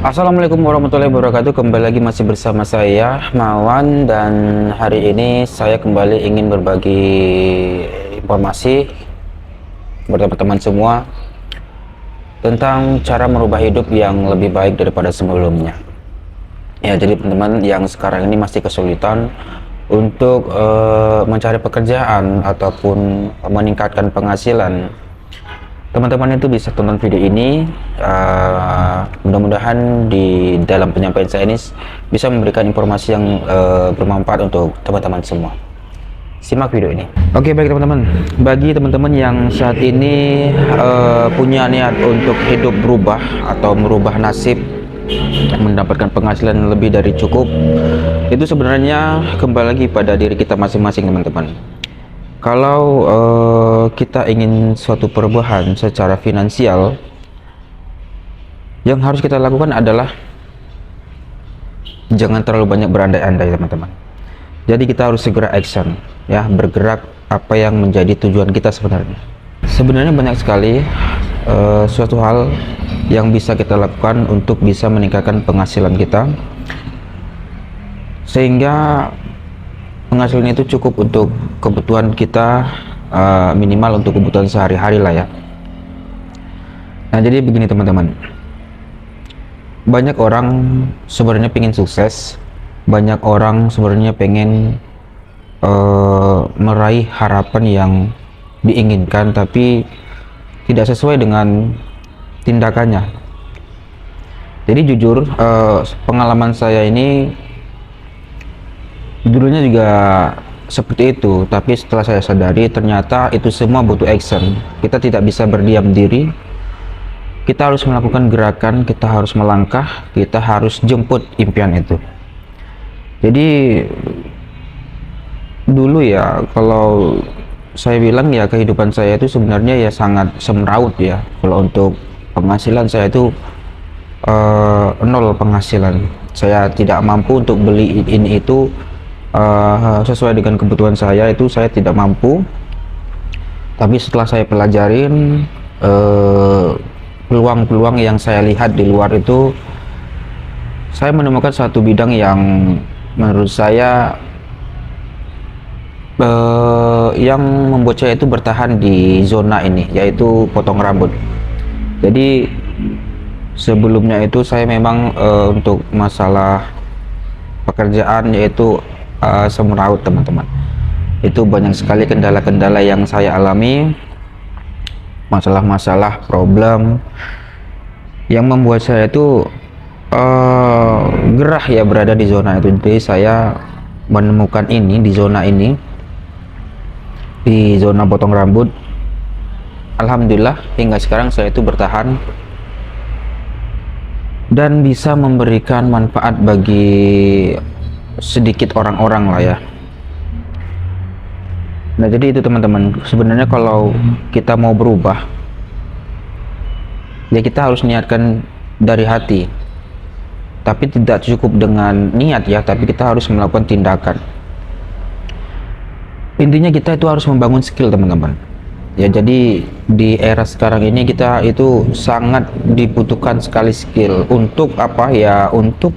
Assalamualaikum warahmatullahi wabarakatuh. Kembali lagi masih bersama saya Mawan, dan hari ini saya kembali ingin berbagi informasi kepada teman-teman semua tentang cara merubah hidup yang lebih baik daripada sebelumnya. Ya, jadi teman-teman yang sekarang ini masih kesulitan untuk mencari pekerjaan ataupun meningkatkan penghasilan, teman-teman itu bisa tonton video ini. Mudah-mudahan di dalam penyampaian saya ini bisa memberikan informasi yang bermanfaat untuk teman-teman semua. Simak video ini. Oke, baik teman-teman, bagi teman-teman yang saat ini punya niat untuk hidup berubah atau merubah nasib, mendapatkan penghasilan lebih dari cukup, itu sebenarnya kembali lagi pada diri kita masing-masing, teman-teman. Kalau kita ingin suatu perubahan secara finansial, yang harus kita lakukan adalah jangan terlalu banyak berandai-andai, teman-teman. Jadi kita harus segera action, ya, bergerak apa yang menjadi tujuan kita sebenarnya. Sebenarnya banyak sekali suatu hal yang bisa kita lakukan untuk bisa meningkatkan penghasilan kita, sehingga penghasilan itu cukup untuk kebutuhan kita, minimal untuk kebutuhan sehari-hari lah ya. Nah, jadi begini teman-teman, banyak orang sebenarnya pengen sukses, banyak orang sebenarnya pengen meraih harapan yang diinginkan, tapi tidak sesuai dengan tindakannya. Jadi jujur, pengalaman saya ini dulunya juga seperti itu, tapi setelah saya sadari ternyata itu semua butuh action. Kita tidak bisa berdiam diri, kita harus melakukan gerakan, kita harus melangkah, kita harus jemput impian itu. Jadi dulu ya, kalau saya bilang ya, kehidupan saya itu sebenarnya ya sangat semeraut ya. Kalau untuk penghasilan saya itu nol penghasilan. Saya tidak mampu untuk beli ini itu sesuai dengan kebutuhan saya, itu saya tidak mampu. Tapi setelah saya pelajarin peluang-peluang yang saya lihat di luar itu, saya menemukan satu bidang yang menurut saya yang membuat saya itu bertahan di zona ini, yaitu potong rambut. Jadi sebelumnya itu saya memang untuk masalah pekerjaan yaitu semeraut, teman-teman. Itu banyak sekali kendala-kendala yang saya alami, masalah-masalah, problem yang membuat saya itu gerah ya berada di zona itu. Jadi saya menemukan ini di zona ini, di zona potong rambut. Alhamdulillah hingga sekarang saya itu bertahan dan bisa memberikan manfaat bagi sedikit orang-orang lah ya. Nah, jadi itu teman-teman, sebenarnya kalau kita mau berubah ya kita harus niatkan dari hati. Tapi tidak cukup dengan niat ya, tapi kita harus melakukan tindakan. Intinya kita itu harus membangun skill, teman-teman. Ya, jadi di era sekarang ini kita itu sangat dibutuhkan sekali skill. Untuk apa ya? Untuk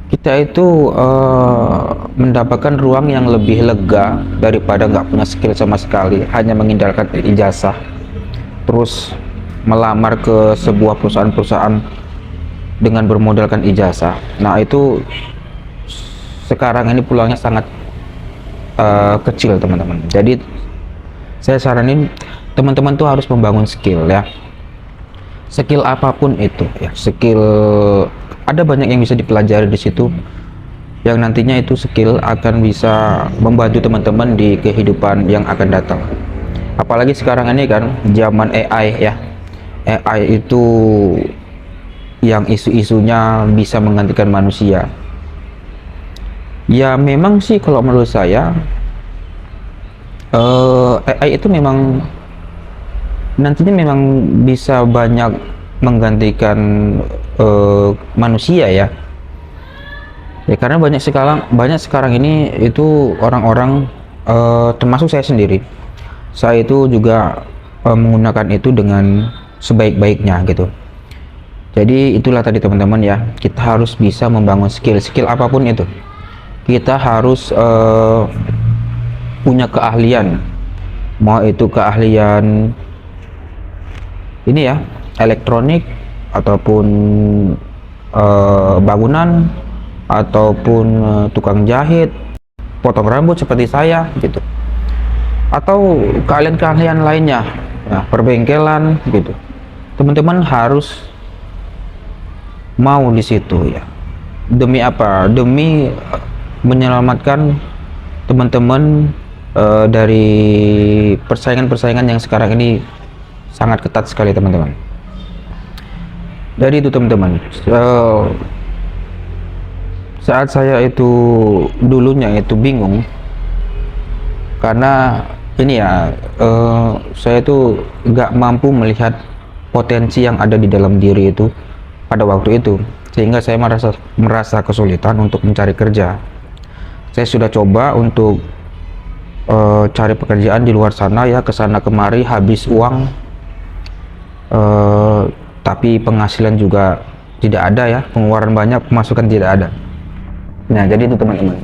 kita itu mendapatkan ruang yang lebih lega daripada nggak punya skill sama sekali, hanya mengindahkan ijazah terus melamar ke sebuah perusahaan-perusahaan dengan bermodalkan ijazah. Nah, itu sekarang ini peluangnya sangat kecil, teman-teman. Jadi saya saranin teman-teman tuh harus membangun skill ya, skill apapun itu ya. Skill ada banyak yang bisa dipelajari di situ, yang nantinya itu skill akan bisa membantu teman-teman di kehidupan yang akan datang. Apalagi sekarang ini kan zaman AI ya. AI itu yang isu-isunya bisa menggantikan manusia. Ya memang sih kalau menurut saya AI itu memang nantinya memang bisa banyak menggantikan manusia ya. Ya karena banyak sekarang ini itu orang-orang, termasuk saya sendiri. Saya itu juga menggunakan itu dengan sebaik-baiknya gitu. Jadi itulah tadi teman-teman ya, kita harus bisa membangun skill apapun itu. Kita harus punya keahlian, mau itu keahlian ini ya, elektronik ataupun bangunan ataupun tukang jahit, potong rambut seperti saya gitu, atau keahlian-keahlian lainnya, nah, perbengkelan gitu. Teman-teman harus mau di situ ya. Demi apa? Demi menyelamatkan teman-teman dari persaingan-persaingan yang sekarang ini sangat ketat sekali teman-teman. Jadi itu teman-teman, saat saya itu dulunya itu bingung karena ini ya, saya itu nggak mampu melihat potensi yang ada di dalam diri itu pada waktu itu, sehingga saya merasa kesulitan untuk mencari kerja. Saya sudah coba untuk cari pekerjaan di luar sana ya, kesana kemari habis uang, tapi penghasilan juga tidak ada ya, pengeluaran banyak, pemasukan tidak ada. Nah jadi itu teman-teman,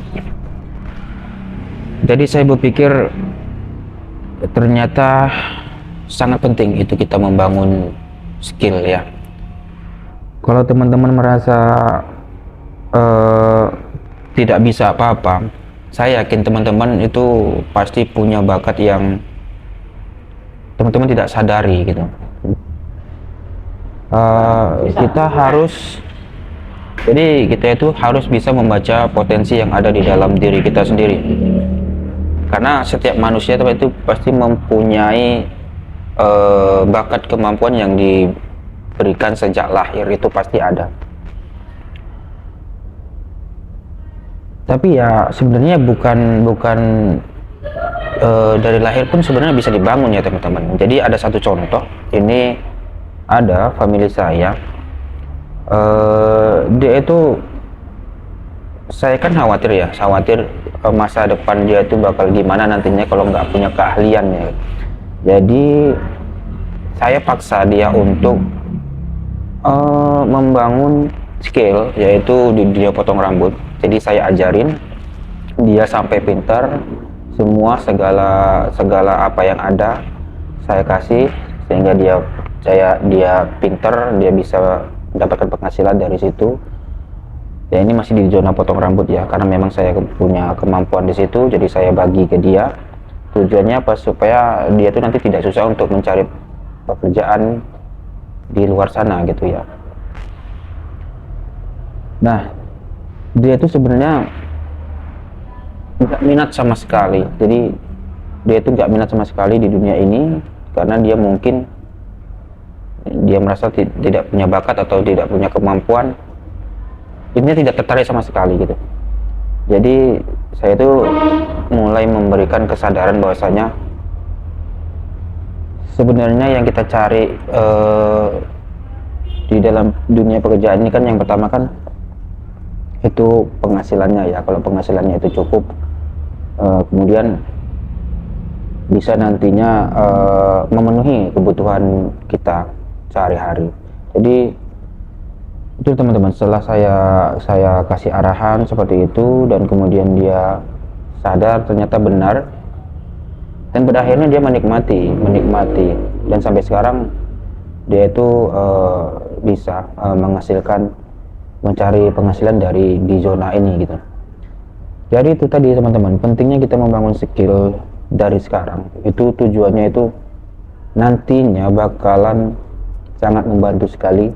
jadi saya berpikir ternyata sangat penting itu kita membangun skill ya. Kalau teman-teman merasa tidak bisa apa-apa, saya yakin teman-teman itu pasti punya bakat yang teman-teman tidak sadari gitu. Kita harus, jadi kita itu harus bisa membaca potensi yang ada di dalam diri kita sendiri, karena setiap manusia itu pasti mempunyai bakat, kemampuan yang diberikan sejak lahir, itu pasti ada. Tapi ya sebenarnya bukan dari lahir pun sebenarnya bisa dibangun ya teman-teman. Jadi ada satu contoh, ini ada family saya, dia itu, saya kan khawatir masa depan dia itu bakal gimana nantinya kalau nggak punya keahlian ya. Jadi saya paksa dia untuk membangun skill, yaitu di dunia potong rambut. Jadi saya ajarin dia sampai pintar, semua segala apa yang ada saya kasih, sehingga dia pintar, dia bisa mendapatkan penghasilan dari situ. Ya ini masih di zona potong rambut ya, karena memang saya punya kemampuan di situ, jadi saya bagi ke dia. Tujuannya apa? Supaya dia tuh nanti tidak susah untuk mencari pekerjaan di luar sana gitu ya. Nah dia tuh sebenarnya nggak minat sama sekali, jadi dia itu nggak minat sama sekali di dunia ini, karena dia mungkin dia merasa tidak punya bakat atau tidak punya kemampuan, intinya tidak tertarik sama sekali gitu. Jadi saya tuh mulai memberikan kesadaran bahwasanya sebenarnya yang kita cari di dalam dunia pekerjaan ini kan, yang pertama kan itu penghasilannya ya. Kalau penghasilannya itu cukup, kemudian bisa nantinya memenuhi kebutuhan kita sehari-hari. Jadi itu teman-teman, setelah saya kasih arahan seperti itu dan kemudian dia sadar ternyata benar, dan pada akhirnya dia menikmati dan sampai sekarang dia itu bisa mencari penghasilan di zona ini gitu. Jadi itu tadi teman-teman, pentingnya kita membangun skill dari sekarang. Itu tujuannya itu nantinya bakalan sangat membantu sekali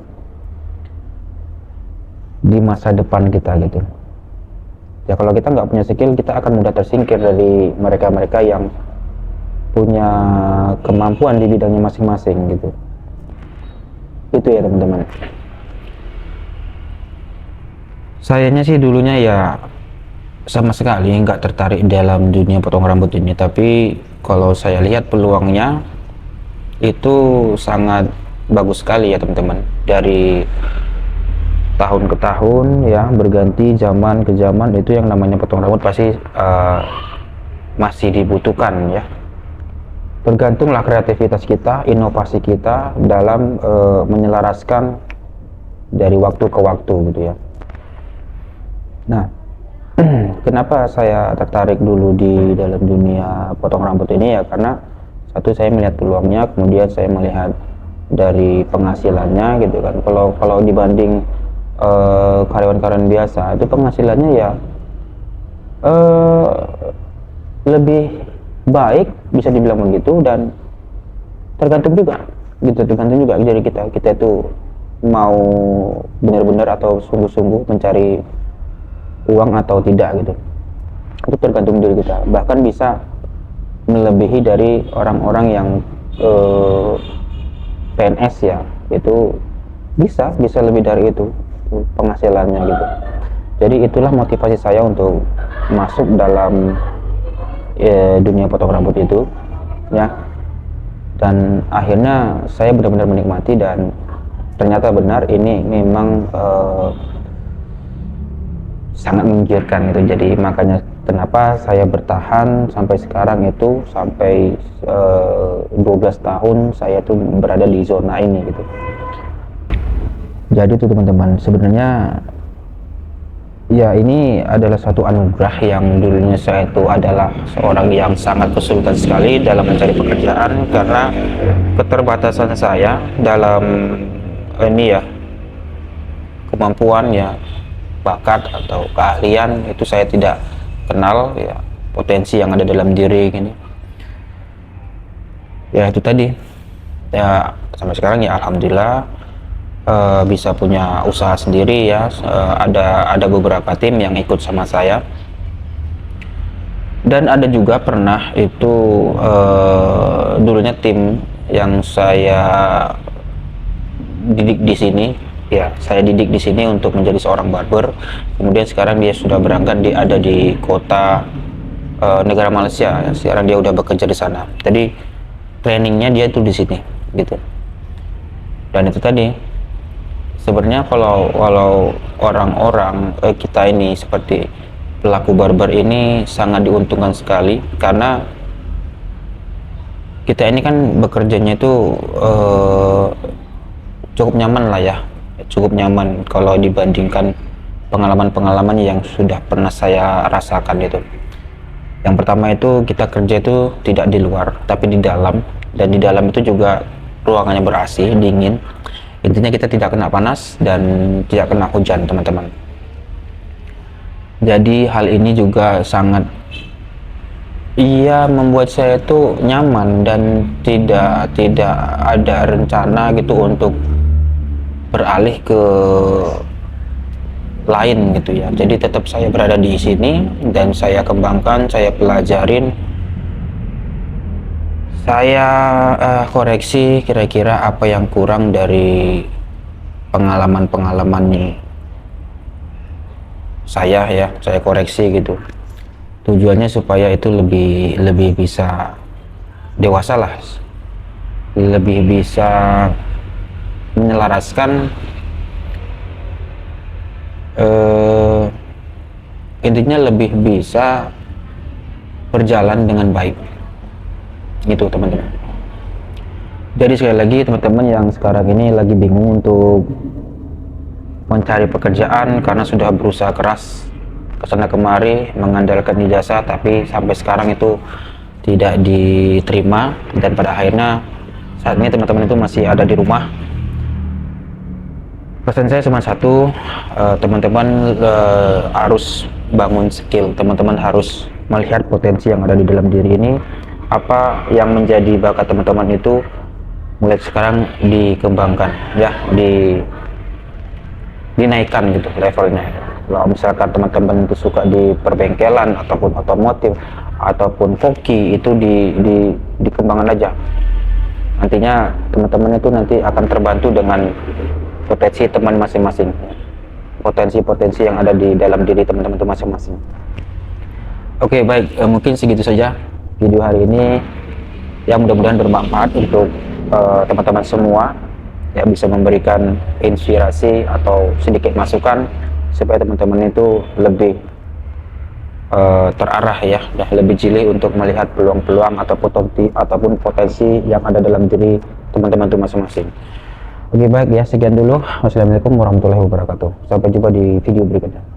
di masa depan kita gitu ya. Kalau kita nggak punya skill, kita akan mudah tersingkir dari mereka-mereka yang punya kemampuan di bidangnya masing-masing gitu. Itu ya teman-teman. Sayanya sih dulunya ya sama sekali nggak tertarik dalam dunia potong rambut ini, tapi kalau saya lihat peluangnya itu sangat bagus sekali ya teman-teman. Dari tahun ke tahun ya, berganti zaman ke zaman, itu yang namanya potong rambut pasti masih dibutuhkan ya. Tergantunglah kreativitas kita, inovasi kita dalam menyelaraskan dari waktu ke waktu gitu ya. Nah, kenapa saya tertarik dulu di dalam dunia potong rambut ini ya, karena satu, saya melihat peluangnya, kemudian saya melihat dari penghasilannya gitu kan. Kalau dibanding karyawan-karyawan biasa itu penghasilannya ya eh, lebih baik, bisa dibilang begitu. Dan tergantung juga gitu, tergantung juga dari kita itu mau benar-benar atau sungguh-sungguh mencari uang atau tidak gitu. Itu tergantung diri kita, bahkan bisa melebihi dari orang-orang yang PNS ya, itu bisa lebih dari itu penghasilannya gitu. Jadi itulah motivasi saya untuk masuk dalam dunia potong rambut itu ya. Dan akhirnya saya benar-benar menikmati, dan ternyata benar ini memang sangat menggiurkan gitu. Jadi makanya kenapa saya bertahan sampai sekarang itu, sampai 12 tahun saya tuh berada di zona ini gitu. Jadi tuh teman-teman, sebenarnya ya ini adalah suatu anugerah yang dulunya saya itu adalah seorang yang sangat kesulitan sekali dalam mencari pekerjaan, karena keterbatasan saya dalam ini ya, kemampuan ya, bakat atau keahlian itu saya tidak kenal ya, potensi yang ada dalam diri gini. Ya itu tadi ya, sampai sekarang ya alhamdulillah bisa punya usaha sendiri ya. Ada beberapa tim yang ikut sama saya, dan ada juga pernah itu dulunya tim yang saya didik di sini ya, saya didik di sini untuk menjadi seorang barber. Kemudian sekarang dia sudah berangkat, dia ada di kota negara Malaysia ya. Sekarang dia udah bekerja di sana, jadi trainingnya dia itu di sini gitu. Dan itu tadi, sebenarnya kalau orang-orang kita ini seperti pelaku barber ini sangat diuntungkan sekali, karena kita ini kan bekerjanya itu cukup nyaman lah ya, cukup nyaman kalau dibandingkan pengalaman-pengalaman yang sudah pernah saya rasakan itu. Yang pertama itu, kita kerja itu tidak di luar tapi di dalam, dan di dalam itu juga ruangannya ber-AC, dingin. Intinya kita tidak kena panas dan tidak kena hujan teman-teman. Jadi hal ini juga sangat membuat saya itu nyaman, dan tidak ada rencana gitu untuk beralih ke lain gitu ya. Jadi tetap saya berada di sini dan saya kembangkan, saya pelajarin, saya koreksi kira-kira apa yang kurang dari pengalaman-pengalaman saya ya, saya koreksi gitu. Tujuannya supaya itu lebih bisa dewasa lah, lebih bisa menyelaraskan, intinya lebih bisa berjalan dengan baik gitu teman-teman. Jadi sekali lagi teman-teman yang sekarang ini lagi bingung untuk mencari pekerjaan karena sudah berusaha keras kesana kemari mengandalkan ijazah, tapi sampai sekarang itu tidak diterima, dan pada akhirnya saat ini teman-teman itu masih ada di rumah. Pesan saya cuma satu, teman-teman harus bangun skill, teman-teman harus melihat potensi yang ada di dalam diri ini, apa yang menjadi bakat teman-teman itu mulai sekarang dikembangkan ya, dinaikkan gitu levelnya. Kalau misalkan teman-teman itu suka di perbengkelan ataupun otomotif ataupun koki, itu dikembangkan aja. Nantinya teman-teman itu nanti akan terbantu dengan potensi teman masing-masing, potensi-potensi yang ada di dalam diri teman-teman itu masing-masing. Oke, baik, mungkin segitu saja video hari ini, yang mudah-mudahan bermanfaat untuk teman-teman semua ya, bisa memberikan inspirasi atau sedikit masukan supaya teman-teman itu lebih terarah ya, dan lebih jeli untuk melihat peluang-peluang ataupun potensi yang ada dalam diri teman-teman itu masing-masing. Oke baik ya, sekian dulu. Wassalamualaikum warahmatullahi wabarakatuh. Sampai jumpa di video berikutnya.